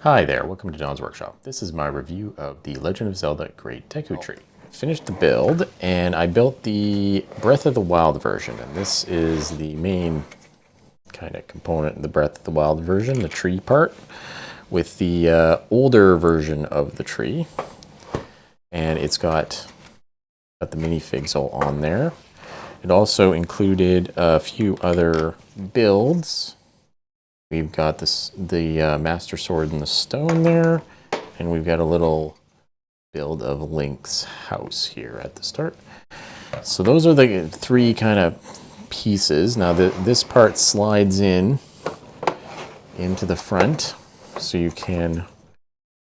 Hi there, welcome to Don's Workshop. This is my review of the Legend of Zelda Great Deku Tree. Finished the build, and I built the Breath of the Wild version, and this is the main kind of component in the Breath of the Wild version, the tree part, with the older version of the tree. And it's got the minifigs all on there. It also included a few other builds. We've got the Master Sword in the stone there, and we've got a little build of Link's house here at the start. So those are the three kind of pieces. Now this part slides into the front, so you can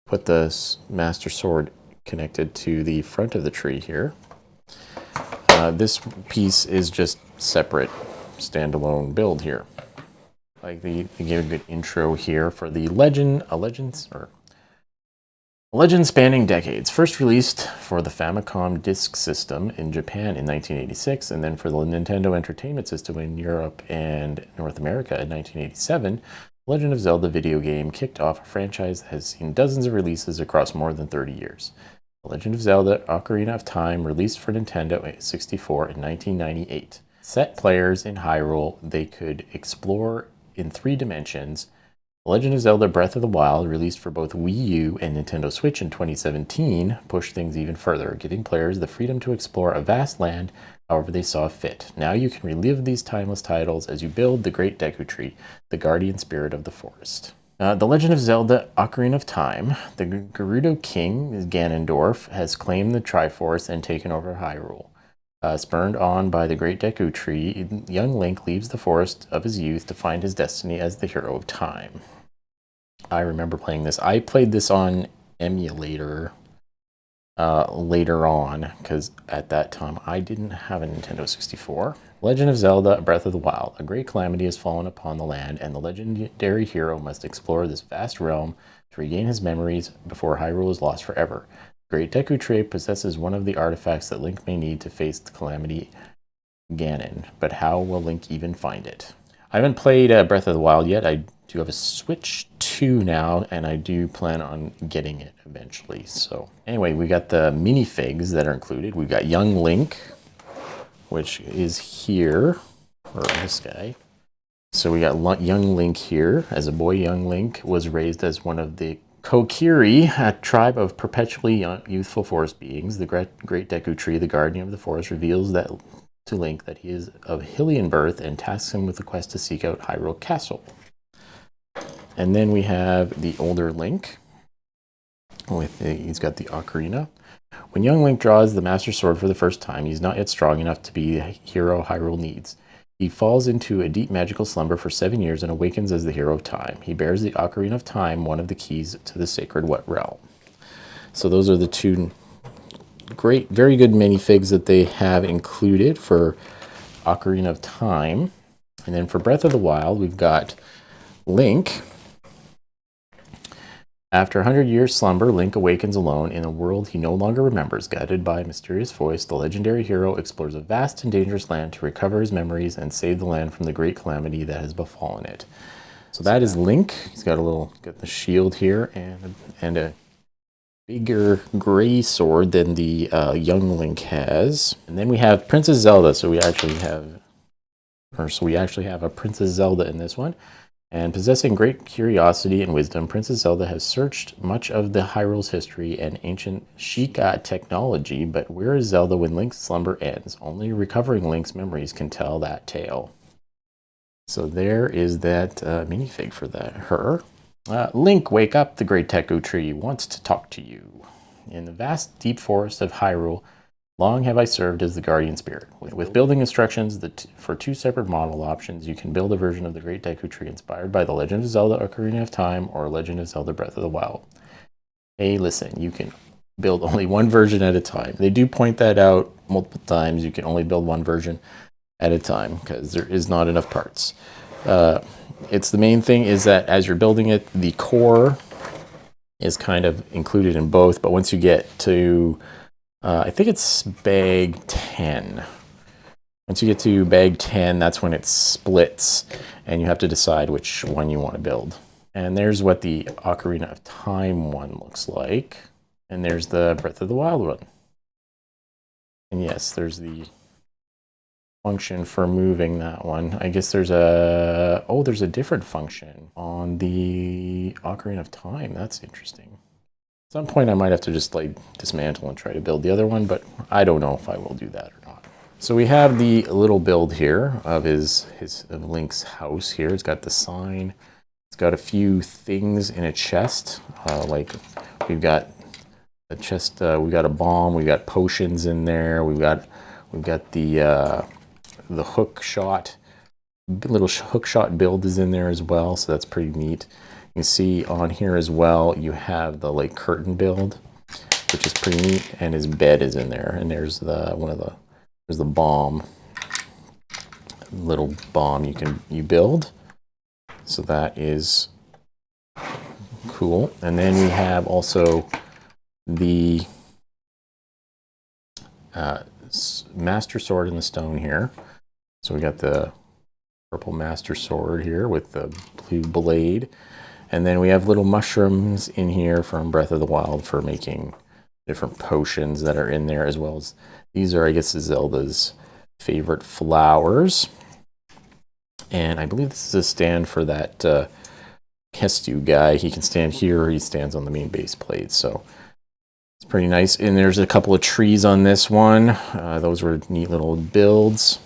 put the Master Sword connected to the front of the tree here. This piece is just separate, standalone build here. Like they gave a good intro here for the legend spanning decades. First released for the Famicom Disk System in Japan in 1986, and then for the Nintendo Entertainment System in Europe and North America in 1987, the Legend of Zelda video game kicked off a franchise that has seen dozens of releases across more than 30 years. The Legend of Zelda Ocarina of Time released for Nintendo 64 in 1998. Set players in Hyrule they could explore in 3 dimensions. The Legend of Zelda Breath of the Wild, released for both Wii U and Nintendo Switch in 2017, pushed things even further, giving players the freedom to explore a vast land however they saw fit. Now you can relive these timeless titles as you build the Great Deku Tree, the guardian spirit of the forest. The Legend of Zelda Ocarina of Time, the Gerudo King, Ganondorf, has claimed the Triforce and taken over Hyrule. Spurred on by the Great Deku Tree, young Link leaves the forest of his youth to find his destiny as the hero of time. I remember playing this. I played this on emulator later on, because at that time I didn't have a Nintendo 64. Legend of Zelda Breath of the Wild. A great calamity has fallen upon the land, and the legendary hero must explore this vast realm to regain his memories before Hyrule is lost forever. Great Deku Tree possesses one of the artifacts that Link may need to face the calamity Ganon, but how will Link even find it? I haven't played Breath of the Wild yet. I do have a Switch 2 now, and I do plan on getting it eventually. So anyway, we got the minifigs that are included. We've got young Link, which is here, or this guy. So we got young Link here. As a boy, young Link was raised as one of the Kokiri, a tribe of perpetually youthful forest beings. The Great Deku Tree, the guardian of the forest, reveals that to Link that he is of Hylian birth and tasks him with the quest to seek out Hyrule Castle. And then we have the older Link. He's got the ocarina. When young Link draws the Master Sword for the first time, he's not yet strong enough to be the hero Hyrule needs. He falls into a deep magical slumber for 7 years and awakens as the hero of time. He bears the Ocarina of Time, one of the keys to the sacred realm. So those are the two great, very good minifigs that they have included for Ocarina of Time. And then for Breath of the Wild, we've got Link. After 100 years slumber, Link awakens alone in a world he no longer remembers. Guided by a mysterious voice, the legendary hero explores a vast and dangerous land to recover his memories and save the land from the great calamity that has befallen it. So that is Link. He's got the shield here and a bigger gray sword than the young Link has. And then we have Princess Zelda. So we actually have a Princess Zelda in this one. And possessing great curiosity and wisdom, Princess Zelda has searched much of the Hyrule's history and ancient Sheikah technology, but where is Zelda when Link's slumber ends? Only recovering Link's memories can tell that tale. So there is that minifig for her. Link, wake up, the Great Deku Tree wants to talk to you. In the vast, deep forest of Hyrule, long have I served as the guardian spirit. With building instructions for 2 separate model options, you can build a version of the Great Deku Tree inspired by The Legend of Zelda Ocarina of Time or Legend of Zelda Breath of the Wild. Hey, listen, you can build only one version at a time. They do point that out multiple times. You can only build one version at a time because there is not enough parts. It's the main thing is that as you're building it, the core is kind of included in both, but once you get to I think it's bag 10. Once you get to bag 10, that's when it splits, and you have to decide which one you want to build. And there's what the Ocarina of Time one looks like. And there's the Breath of the Wild one. And yes, there's the function for moving that one. I guess there's a, oh, there's a different function on the Ocarina of Time. That's interesting. At some point I might have to just like dismantle and try to build the other one, but I don't know if I will do that or not. So we have the little build here of of Link's house here. It's got the sign. It's got a few things in a chest. Like we've got a chest, we got a bomb, we got potions in there, we've got the hook shot, little hook shot build is in there as well, so that's pretty neat. You can see on here as well, you have the like curtain build, which is pretty neat, and his bed is in there, and there's the there's the bomb, little bomb you build, so that is cool. And then we have also the Master Sword in the stone here. So we got the purple Master Sword here with the blue blade. And then we have little mushrooms in here from Breath of the Wild for making different potions that are in there, as well as these are, I guess, Zelda's favorite flowers. And I believe this is a stand for that Kestu guy. He can stand here, or he stands on the main base plate. So it's pretty nice. And there's a couple of trees on this one. Those were neat little builds.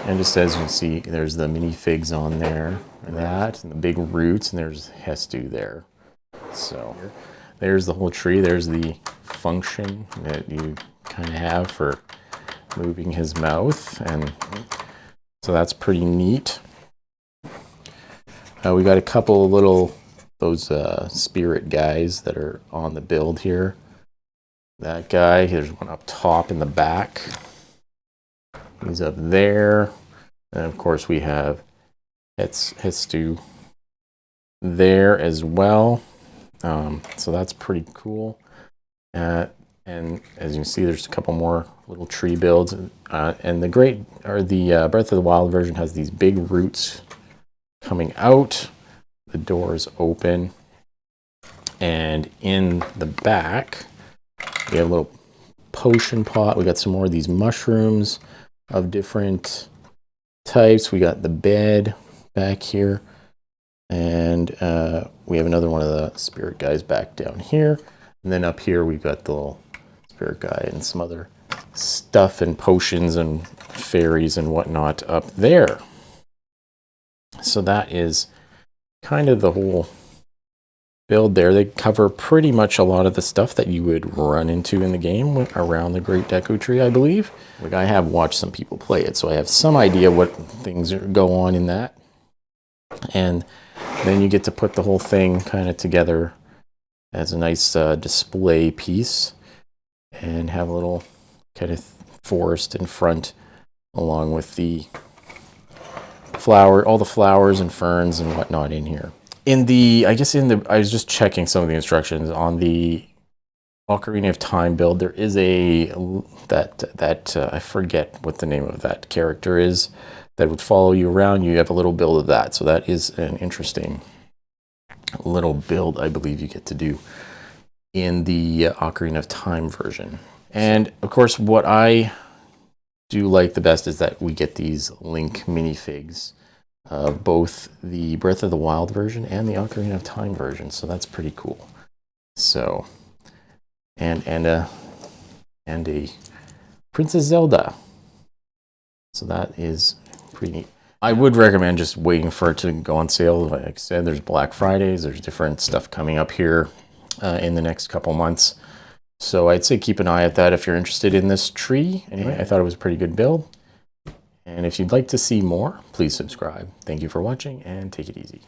And just as you can see, there's the minifigs on there, and the big roots, and there's Hestu there. So there's the whole tree. There's the function that you kind of have for moving his mouth, and so that's pretty neat. We got a couple of little, those spirit guys that are on the build here. That guy, there's one up top in the back. He's up there. And of course we have Hestu there as well. So that's pretty cool. And as you can see, there's a couple more little tree builds. And the Breath of the Wild version has these big roots coming out. The doors open. And in the back, we have a little potion pot. We got some more of these mushrooms of different types. We got the bed back here, and we have another one of the spirit guys back down here, and then up here we've got the little spirit guy and some other stuff and potions and fairies and whatnot up there. So that is kind of the whole build there. They cover pretty much a lot of the stuff that you would run into in the game around the Great Deku Tree, I believe. Like, I have watched some people play it, so I have some idea what things go on in that. And then you get to put the whole thing kind of together as a nice display piece, and have a little kind of forest in front, along with the all the flowers and ferns and whatnot in here. I was just checking some of the instructions on the Ocarina of Time build. There is I forget what the name of that character is that would follow you around. You have a little build of that, so that is an interesting little build I believe you get to do in the Ocarina of Time version. And of course, what I do like the best is that we get these Link minifigs. Both the Breath of the Wild version and the Ocarina of Time version, so that's pretty cool. So, and a Princess Zelda. So that is pretty neat. I would recommend just waiting for it to go on sale. Like I said, there's Black Fridays, there's different stuff coming up here in the next couple months. So I'd say keep an eye at that if you're interested in this tree. Anyway, I thought it was a pretty good build. And if you'd like to see more, please subscribe. Thank you for watching, and take it easy.